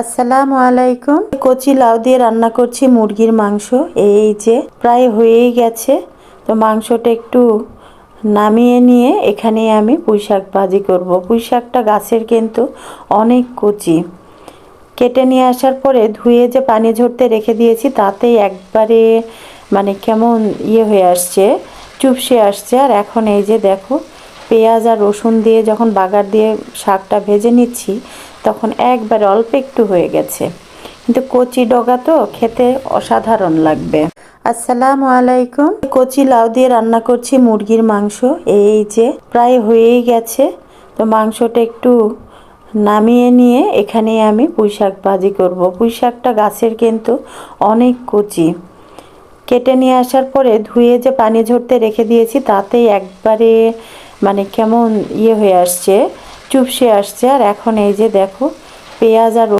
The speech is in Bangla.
আসসালামু আলাইকুম। কচি লাউ দিয়ে রান্না করছি মুরগির মাংস। এই যে প্রায় হয়েই গেছে। তো মাংসটা একটু নামিয়ে নিয়ে এখানে আমি পুঁইশাক ভাজি করব। পুঁইশাকটা গাছের কিন্তু অনেক কচি। কেটে নিয়ে আসার পরে ধুয়ে যে পানি ঝরতে রেখে দিয়েছি তাতেই একবারে কেমন হয়ে আসছে, চুপসে আসছে। আর এখন এই যে দেখো, পেঁয়াজ আর রসুন দিয়ে যখন বাগার দিয়ে শাকটা ভেজে নিচ্ছি তখন একবারে অল্প একটু হয়ে গেছে, কিন্তু কচি ডগা তো খেতে অসাধারণ লাগবে। আসসালামু আলাইকুম। কচি লাউ দিয়ে রান্না করছি মুরগির মাংস। এই যে প্রায় হয়েই গেছে। তো মাংসটা একটু নামিয়ে নিয়ে এখানে আমি পুঁইশাক ভাজি করব। পুঁইশাকটা গাছের কিন্তু অনেক কচি। কেটে নিয়ে আসার পরে ধুয়ে যে পানি ঝরতে রেখে দিয়েছি তাতেই একবারে কেমন হয়ে আসছে, চুপসে আসছে। আর এখন এই যে দেখো, পেঁয়াজ আর